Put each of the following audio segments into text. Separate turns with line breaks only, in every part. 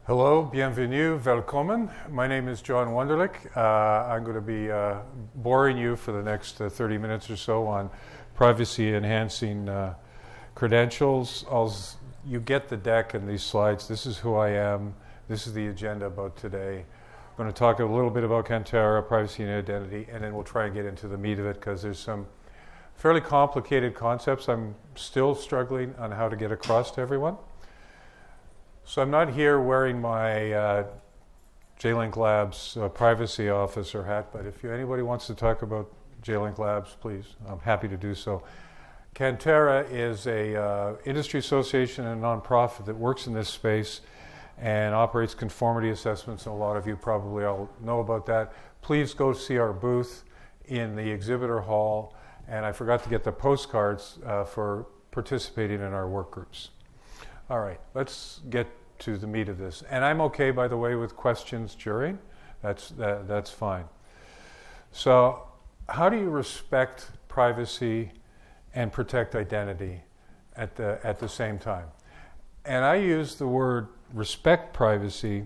Hello, bienvenue, welcome. My name is John Wunderlich. I'm going to be boring you for the next 30 minutes or so on privacy enhancing credentials. You get the deck and these slides. This is who I am. This is the agenda about today. I'm going to talk a little bit about Kantara, privacy and identity, and then we'll try and get into the meat of it because there's some fairly complicated concepts I'm still struggling on how to get across to everyone. So I'm not here wearing my JLink Labs privacy officer hat, but if anybody wants to talk about JLink Labs, please, I'm happy to do so. Kantara is a industry association and nonprofit that works in this space and operates conformity assessments, and a lot of you probably all know about that. Please go see our booth in the exhibitor hall, and I forgot to get the postcards for participating in our work groups. All right, let's get to the meat of this. And I'm okay, by the way, with questions during. That's fine. So how do you respect privacy and protect identity at the same time? And I use the word respect privacy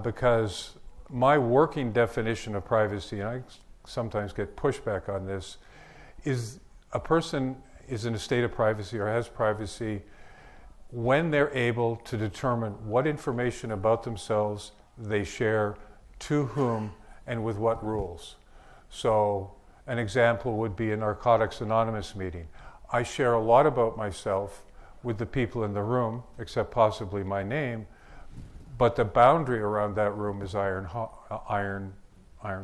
because my working definition of privacy, and I sometimes get pushback on this, is a person is in a state of privacy or has privacy when they're able to determine what information about themselves they share, to whom, and with what rules. So an example would be a Narcotics Anonymous meeting. I share a lot about myself with the people in the room, except possibly my name, but the boundary around that room is iron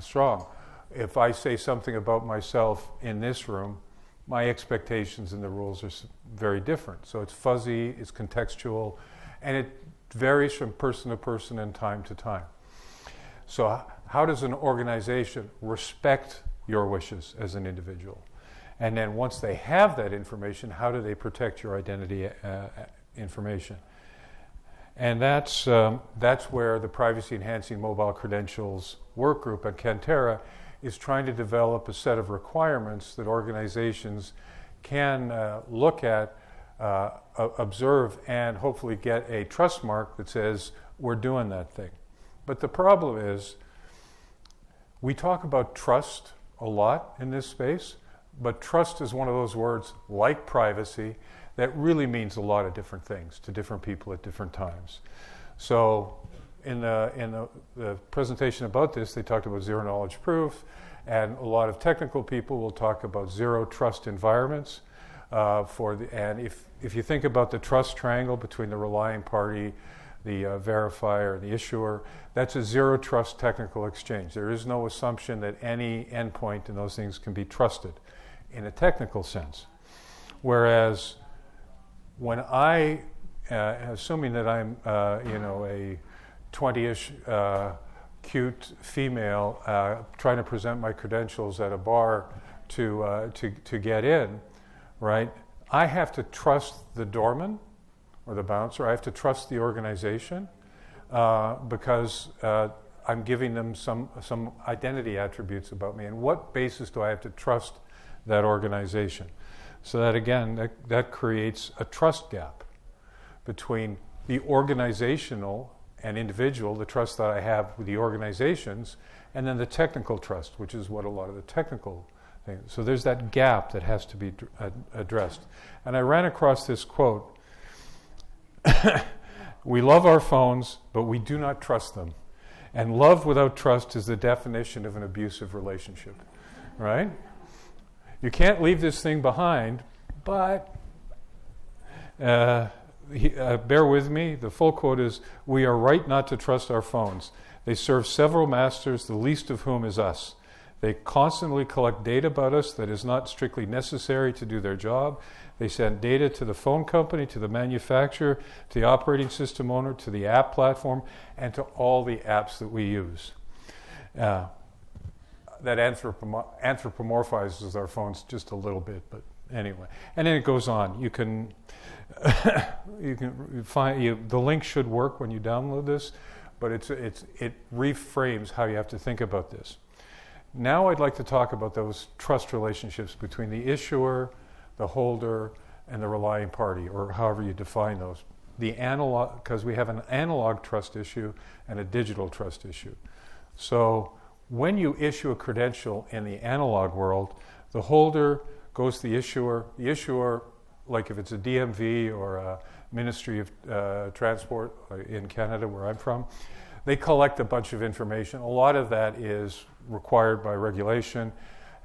strong. If I say something about myself in this room, my expectations and the rules are very different. So it's fuzzy, it's contextual, and it varies from person to person and time to time. So how does an organization respect your wishes as an individual? And then once they have that information, how do they protect your identity information? And that's where the Privacy Enhancing Mobile Credentials work group at Kantara is trying to develop a set of requirements that organizations can look at, observe, and hopefully get a trust mark that says we're doing that thing. But the problem is we talk about trust a lot in this space, but trust is one of those words, like privacy, that really means a lot of different things to different people at different times. So in the presentation about this, they talked about zero knowledge proof, and a lot of technical people will talk about zero trust environments. And if you think about the trust triangle between the relying party, the verifier, and the issuer, that's a zero trust technical exchange. There is no assumption that any endpoint in those things can be trusted in a technical sense. Whereas when I, assuming that I'm a 20-ish cute female trying to present my credentials at a bar to get in, right? I have to trust the doorman or the bouncer. I have to trust the organization because I'm giving them some identity attributes about me. And what basis do I have to trust that organization? So that again, that creates a trust gap between the organizational and individual, the trust that I have with the organizations, and then the technical trust, which is what a lot of the technical things. So there's that gap that has to be addressed. And I ran across this quote, we love our phones, but we do not trust them. And love without trust is the definition of an abusive relationship, right? You can't leave this thing behind, but bear with me, the full quote is, we are right not to trust our phones. They serve several masters, the least of whom is us. They constantly collect data about us that is not strictly necessary to do their job. They send data to the phone company, to the manufacturer, to the operating system owner, to the app platform, and to all the apps that we use. That anthropomorphizes our phones just a little bit, but anyway. And then it goes on. You can find the link should work when you download this, but it reframes how you have to think about this. Now I'd like to talk about those trust relationships between the issuer, the holder, and the relying party, or however you define those. the analog, because we have an analog trust issue and a digital trust issue. So when you issue a credential in the analog world, the holder goes to the issuer. The issuer, like if it's a DMV or a Ministry of Transport in Canada, where I'm from, they collect a bunch of information. A lot of that is required by regulation,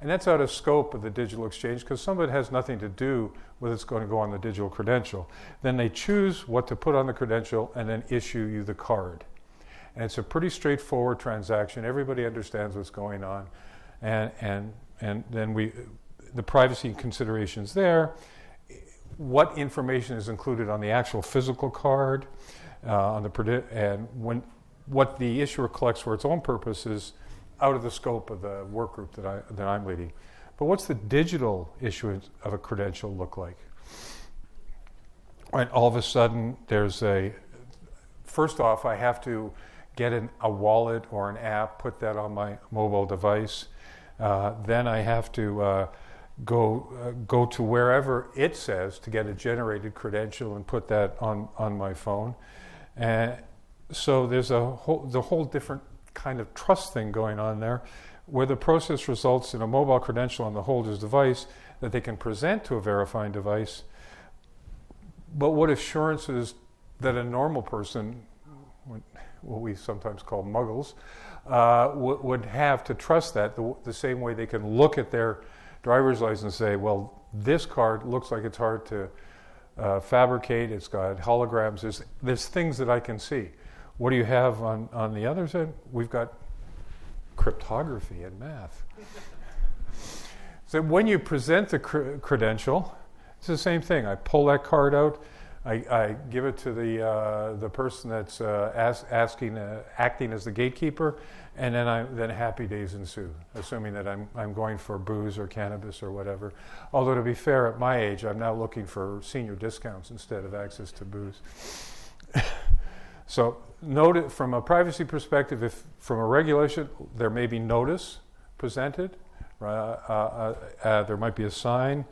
and that's out of scope of the digital exchange because some of it has nothing to do with it's going to go on the digital credential. Then they choose what to put on the credential and then issue you the card. And it's a pretty straightforward transaction. Everybody understands what's going on. And then the privacy considerations there, what information is included on the actual physical card, what the issuer collects for its own purposes out of the scope of the work group that I'm leading. But what's the digital issuance of a credential look like? Right, all of a sudden, first off, I have to get a wallet or an app, put that on my mobile device. Then I have to go to wherever it says to get a generated credential and put that on my phone. And so there's the whole different kind of trust thing going on there, where the process results in a mobile credential on the holder's device that they can present to a verifying device. But what assurances that a normal person, what we sometimes call muggles, would have to trust that the same way they can look at their driver's license and say, well, this card looks like it's hard to fabricate, it's got holograms, there's things that I can see. What do you have on the other side? We've got cryptography and math. So when you present the credential, it's the same thing. I pull that card out, I give it to the person that's acting as the gatekeeper, and then happy days ensue, assuming that I'm going for booze or cannabis or whatever. Although to be fair, at my age, I'm now looking for senior discounts instead of access to booze. So note it from a privacy perspective. If from a regulation, there may be notice presented. There might be a sign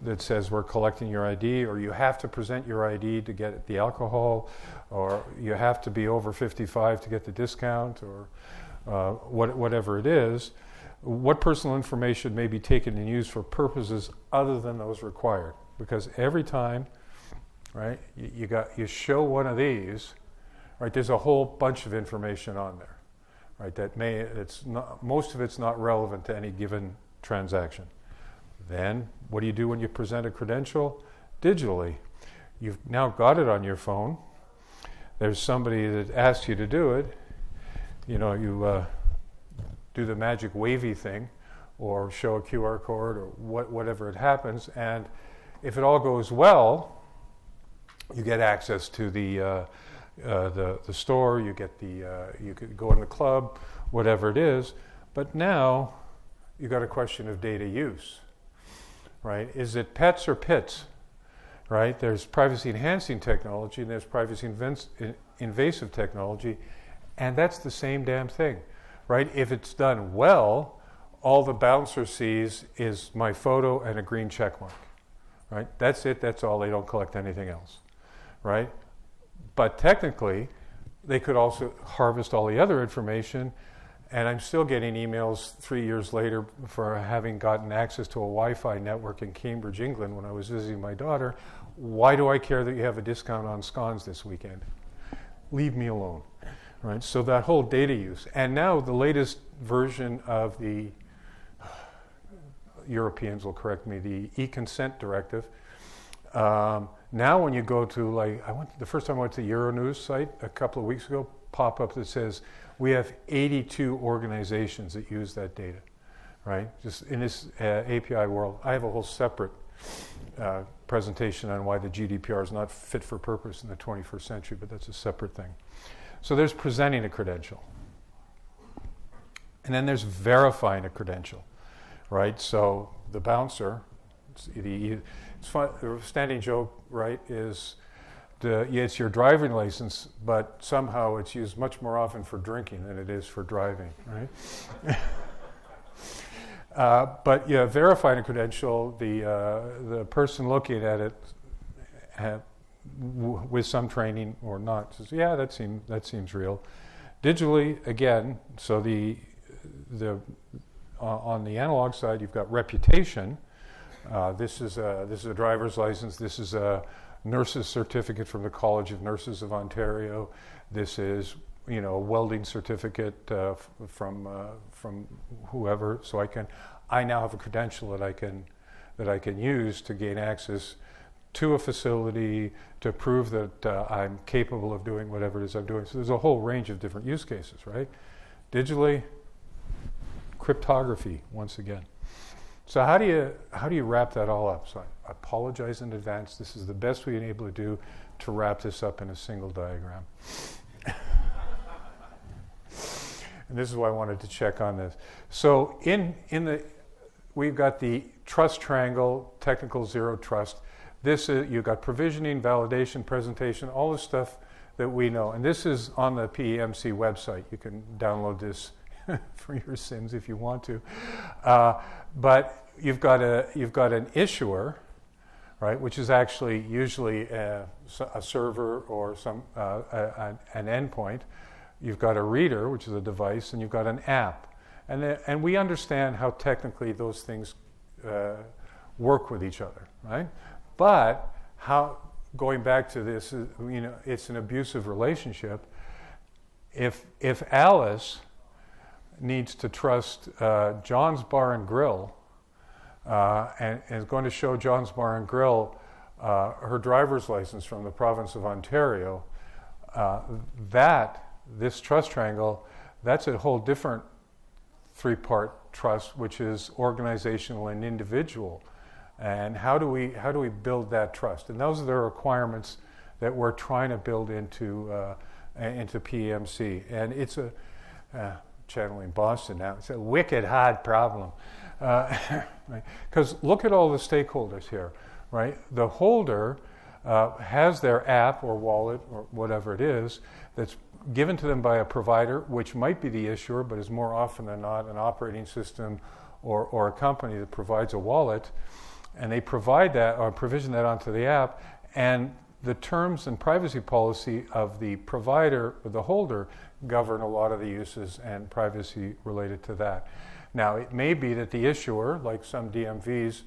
that says we're collecting your ID, or you have to present your ID to get the alcohol, or you have to be over 55 to get the discount, or whatever it is. What personal information may be taken and used for purposes other than those required? Because every time, right, you show one of these, right, there's a whole bunch of information on there, right? Most of it's not relevant to any given transaction. Then, what do you do when you present a credential digitally? You've now got it on your phone. There's somebody that asks you to do it. You do the magic wavy thing, or show a QR code, or whatever it happens. And if it all goes well, you get access to the store. You could go in the club, whatever it is. But now you got a question of data use. Right? Is it pets or pits? Right? There's privacy enhancing technology and there's privacy invasive technology, and that's the same damn thing. Right? If it's done well, all the bouncer sees is my photo and a green check mark. Right? That's it, that's all, they don't collect anything else. Right? But technically, they could also harvest all the other information. And I'm still getting emails 3 years later for having gotten access to a Wi-Fi network in Cambridge, England, when I was visiting my daughter. Why do I care that you have a discount on scones this weekend? Leave me alone, right? So that whole data use. And now the latest version of the, Europeans will correct me, the e-consent directive. Now when you go to, the first time I went to the Euronews site a couple of weeks ago, pop-up that says, we have 82 organizations that use that data, right? Just in this API world. I have a whole separate presentation on why the GDPR is not fit for purpose in the 21st century, but that's a separate thing. So there's presenting a credential. And then there's verifying a credential, right? So the bouncer, it's fun, the standing joke, right, is it's your driving license, but somehow it's used much more often for drinking than it is for driving, right? But verifying a credential, the person looking at it with some training or not. Says, yeah, that seems real. Digitally, again, so on the analog side, you've got reputation. This is a driver's license. This is a nurse's certificate from the College of Nurses of Ontario. This is, a welding certificate from whoever. So I now have a credential that I can use to gain access to a facility to prove that I'm capable of doing whatever it is I'm doing. So there's a whole range of different use cases, right? Digitally, cryptography once again. So how do you wrap that all up? So I apologize in advance. This is the best we've been able to do to wrap this up in a single diagram. And this is why I wanted to check on this. So we've got the trust triangle, technical zero trust. This is, you've got provisioning, validation, presentation, all the stuff that we know. And this is on the PEMC website. You can download this for your sins if you want to. But you've got an issuer, right, which is actually usually a server or an endpoint. You've got a reader, which is a device, and you've got an app. And we understand how technically those things work with each other, right? But going back to this, it's an abusive relationship. If Alice needs to trust John's Bar and Grill and is going to show John's Bar and Grill her driver's license from the province of Ontario, this trust triangle, that's a whole different three-part trust, which is organizational and individual. And how do we build that trust? And those are the requirements that we're trying to build into PEMC. And it's channeling Boston now, it's a wicked hard problem. Because look at all the stakeholders here, right? The holder has their app or wallet or whatever it is that's given to them by a provider, which might be the issuer, but is more often than not an operating system or a company that provides a wallet. And they provide that or provision that onto the app, and the terms and privacy policy of the provider or the holder govern a lot of the uses and privacy related to that. Now, it may be that the issuer, like some DMVs,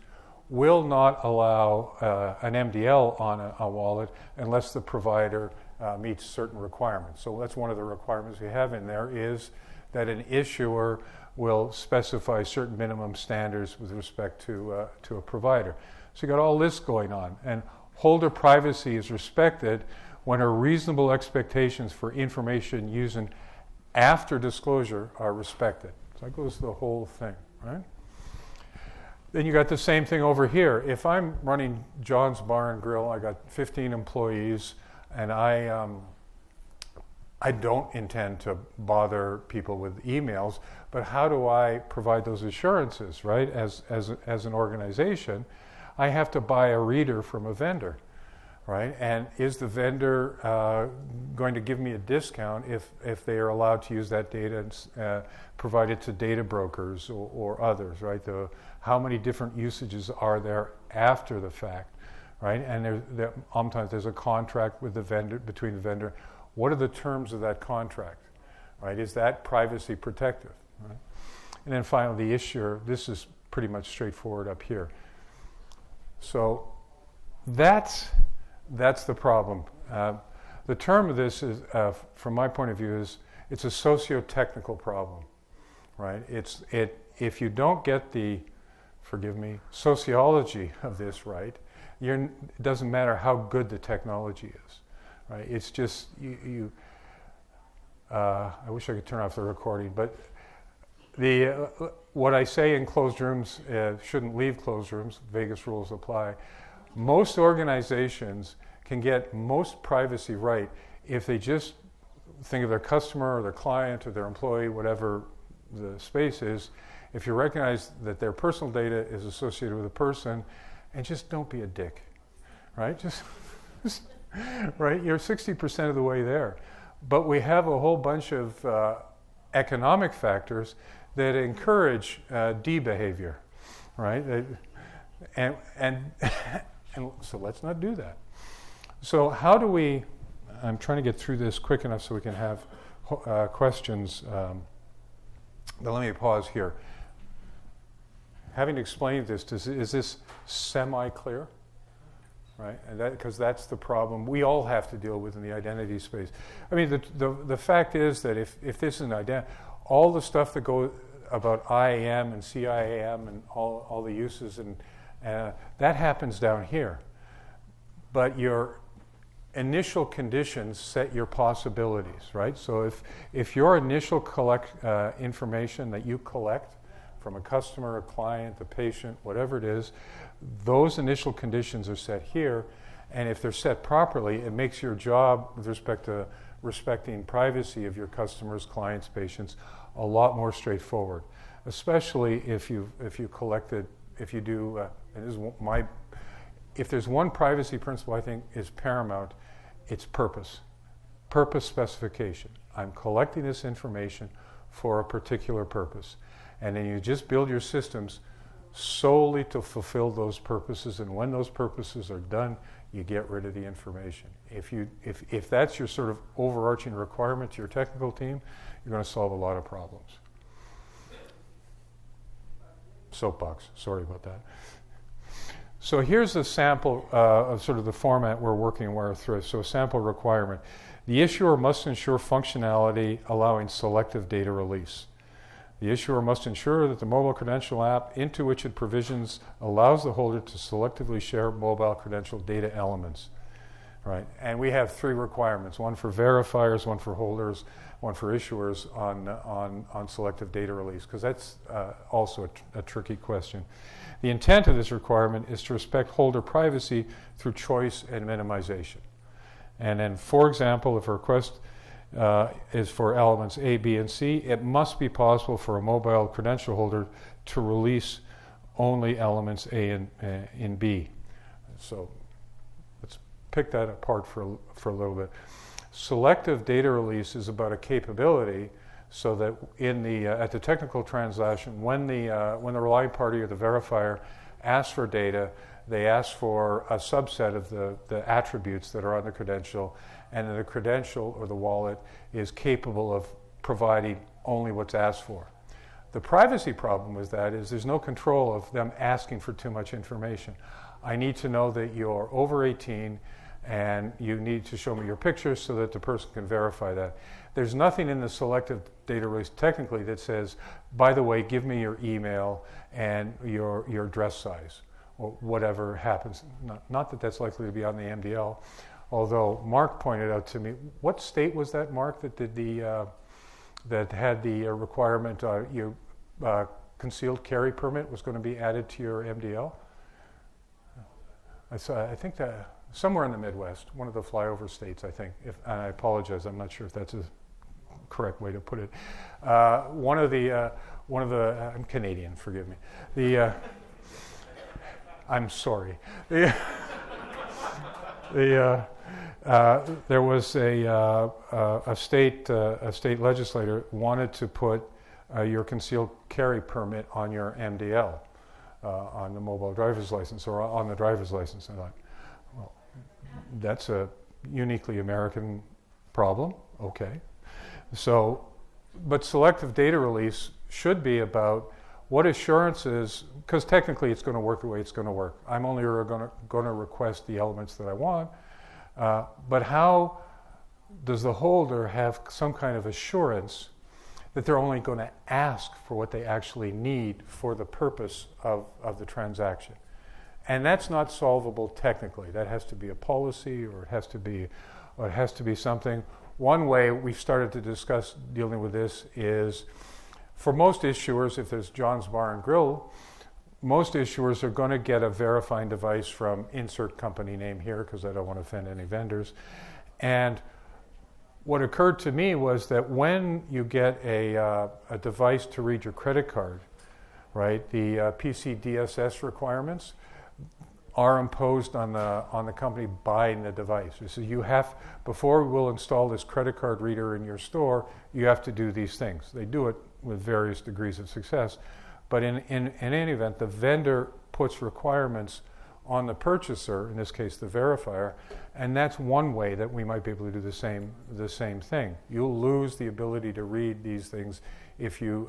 will not allow an MDL on a wallet unless the provider meets certain requirements. So that's one of the requirements we have in there, is that an issuer will specify certain minimum standards with respect to a provider. So you got all this going on, and holder privacy is respected when a reasonable expectations for information used after disclosure are respected. So that goes to the whole thing, right? Then you got the same thing over here. If I'm running John's Bar and Grill, I got 15 employees, and I don't intend to bother people with emails, but how do I provide those assurances, right? As an organization, I have to buy a reader from a vendor, right? And is the vendor going to give me a discount if they are allowed to use that data and provide it to data brokers or others, right? How many different usages are there after the fact, right? And sometimes there's a contract with the vendor, between the vendor. What are the terms of that contract, right? Is that privacy protective, right? And then finally, the issuer. This is pretty much straightforward up here. So that's the problem. The term of this is, from my point of view, it's a socio-technical problem, right? If you don't get the, forgive me, sociology of this right, it doesn't matter how good the technology is. Right? It's just I wish I could turn off the recording, but what I say in closed rooms shouldn't leave closed rooms. Vegas rules apply. Most organizations can get most privacy right if they just think of their customer or their client or their employee, whatever the space is. If you recognize that their personal data is associated with a person, and just don't be a dick, right? Just right, you're 60% of the way there. But we have a whole bunch of economic factors that encourage D behavior, right? And so let's not do that. So how do we, I'm trying to get through this quick enough so we can have questions. But let me pause here. Having explained this, is this semi-clear? Right, and because that's the problem we all have to deal with in the identity space. I mean, the fact is that if this is an identity, all the stuff that goes about IAM and CIAM and all the uses, and that happens down here. But your initial conditions set your possibilities, right? So if your initial information that you collect from a customer, a client, a patient, whatever it is, those initial conditions are set here, and if they're set properly, it makes your job with respect to respecting privacy of your customers, clients, patients, a lot more straightforward. Especially if you collected, if you do, and this is if there's one privacy principle I think is paramount, it's purpose specification. I'm collecting this information for a particular purpose, and then you just build your systems solely to fulfill those purposes, and when those purposes are done, you get rid of the information. If that's your sort of overarching requirement to your technical team, you're going to solve a lot of problems. Soapbox, sorry about that. So here's a sample of sort of the format we're working with. So a sample requirement. The issuer must ensure functionality allowing selective data release. The issuer must ensure that the mobile credential app into which it provisions allows the holder to selectively share mobile credential data elements. Right? And we have 3 requirements, one for verifiers, one for holders, one for issuers on selective data release, because that's also a tricky question. The intent of this requirement is to respect holder privacy through choice and minimization. And then, for example, if a request is for elements A, B, and C, it must be possible for a mobile credential holder to release only elements A and B. So let's pick that apart for a little bit. Selective data release is about a capability so that at the technical transaction, when the relying party or the verifier asks for data, they ask for a subset of the attributes that are on the credential, and then the credential or the wallet is capable of providing only what's asked for. The privacy problem with that is there's no control of them asking for too much information. I need to know that you're over 18 and you need to show me your pictures so that the person can verify that. There's nothing in the selective data release technically that says, by the way, give me your email and your address size, or whatever happens. Not that that's likely to be on the MDL, although Mark pointed out to me, what state was that, Mark, that did that had the requirement your concealed carry permit was going to be added to your MDL? I think that somewhere in the Midwest, one of the flyover states, I think. And I apologize, I'm not sure if that's a correct way to put it. I'm Canadian, forgive me. I'm sorry. There was a state legislator wanted to put your concealed carry permit on your MDL, on the mobile driver's license or on the driver's license. And I thought, well, that's a uniquely American problem. Okay. So, but selective data release should be about what assurances, because technically it's going to work the way it's going to work. I'm only going to request the elements that I want, but how does the holder have some kind of assurance that they're only going to ask for what they actually need for the purpose of the transaction? And that's not solvable technically. That has to be a policy, or it has to be something. One way we've started to discuss dealing with this is, for most issuers, if there's John's Bar and Grill, most issuers are going to get a verifying device from insert company name here, because I don't want to offend any vendors. And what occurred to me was that when you get a device to read your credit card, right, the PC DSS requirements are imposed on the company buying the device. So you have, before we'll install this credit card reader in your store, you have to do these things. They do it with various degrees of success. But in any event, the vendor puts requirements on the purchaser, in this case the verifier, and that's one way that we might be able to do the same thing. You'll lose the ability to read these things if you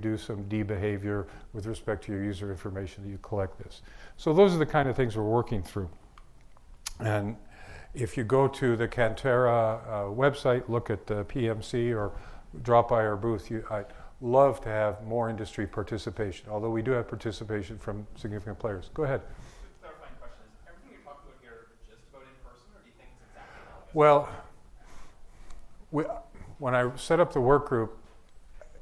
do some behavior with respect to your user information that you collect this. So those are the kind of things we're working through. And if you go to the Kantara website, look at the PMC or drop by our booth, I'd love to have more industry participation, although we do have participation from significant players. Go ahead.
Clarifying question, is everything you're talking about here just about in person, or do you think it's exactly analogous?
Well, when I set up the work group,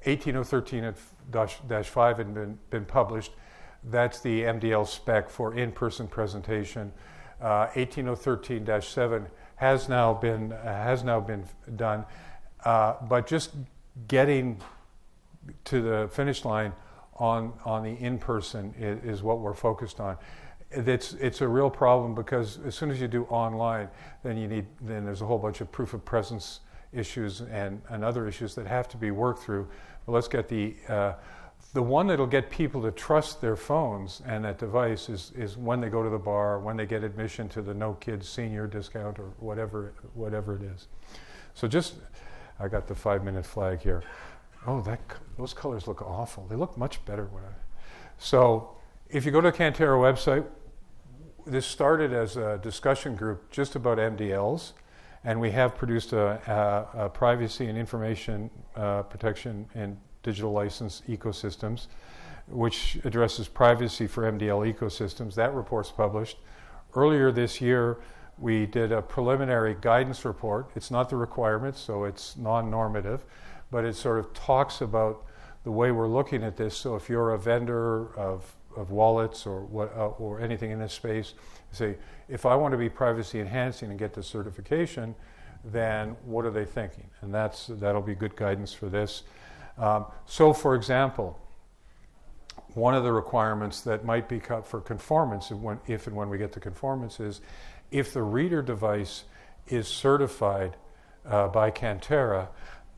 18013-5 had been published. That's the MDL spec for in-person presentation. 18013-7 has now been done, but just getting to the finish line on the in-person is what we're focused on. It's a real problem because as soon as you do online, then there's a whole bunch of proof of presence issues and other issues that have to be worked through. But let's get the one that'll get people to trust their phones and that device is when they go to the bar, when they get admission to the No Kids Senior discount or whatever it is. So I got the 5-minute flag here. Oh, those colors look awful. They look much better So if you go to the Kantara website, this started as a discussion group just about MDLs, and we have produced a privacy and information protection and digital license ecosystems, which addresses privacy for MDL ecosystems. That report's published. Earlier this year, we did a preliminary guidance report. It's not the requirements, so it's non-normative, but it sort of talks about the way we're looking at this. So if you're a vendor of wallets or anything in this space, say, if I want to be privacy enhancing and get the certification, then what are they thinking? And that'll be good guidance for this. So, for example, one of the requirements that might be cut for conformance, if and when we get to conformance, is if the reader device is certified by Kantara,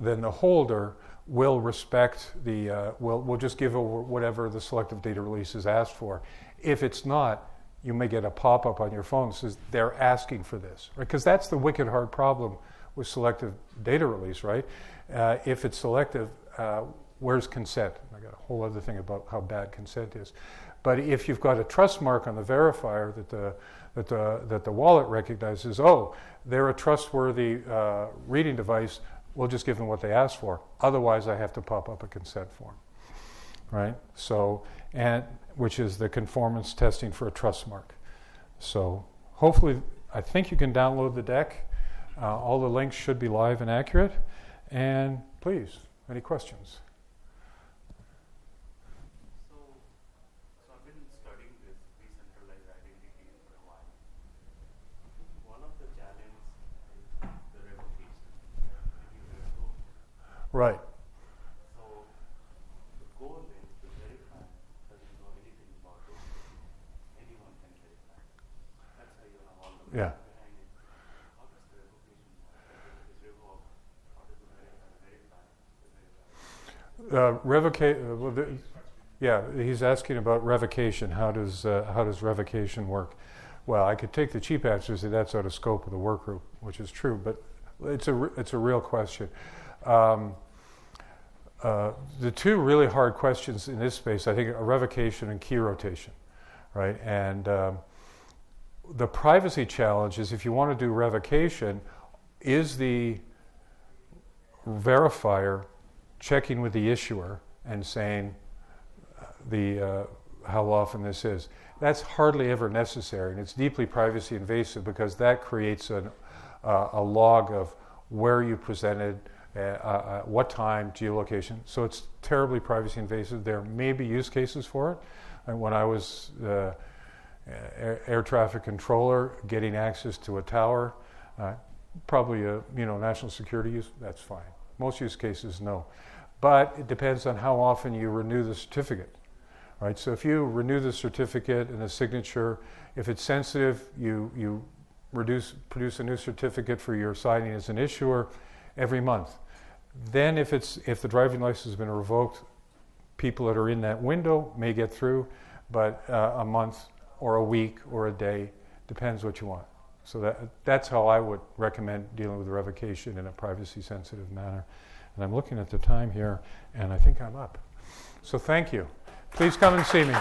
then the holder will respect will just give whatever the selective data release is asked for. If it's not, you may get a pop-up on your phone that says they're asking for this, right? Because that's the wicked hard problem with selective data release, right? If it's selective, where's consent? I got a whole other thing about how bad consent is. But if you've got a trust mark on the verifier that the wallet recognizes, oh, they're a trustworthy reading device, we'll just give them what they ask for. Otherwise, I have to pop up a consent form, right? So, which is the conformance testing for a trust mark. So, hopefully, I think you can download the deck. All the links should be live and accurate. And please, any questions?
So I've been studying this decentralized identity for a while. One of the challenges is the revocation.
Right.
So the goal is to verify doesn't know anything about it. Anyone can verify. That's how you have all the
Yeah.
behind it. How does the revocation work? If it is revoked, how does it verify?
He's asking about revocation. How does revocation work? Well, I could take the cheap answer and say that's out of scope of the work group, which is true, but it's a real question. The two really hard questions in this space, I think, are revocation and key rotation, right? And the privacy challenge is if you want to do revocation, is the verifier checking with the issuer and saying how often this is. That's hardly ever necessary, and it's deeply privacy invasive because that creates a log of where you presented, what time, geolocation. So it's terribly privacy invasive. There may be use cases for it. And when I was air traffic controller, getting access to a tower, probably a national security use, that's fine. Most use cases, no. But it depends on how often you renew the certificate, right? So if you renew the certificate and the signature, if it's sensitive, you produce a new certificate for your signing as an issuer every month. Then if the driving license has been revoked, people that are in that window may get through, but a month or a week or a day, depends what you want. So that's how I would recommend dealing with revocation in a privacy-sensitive manner. And I'm looking at the time here, and I think I'm up. So thank you. Please come and see me.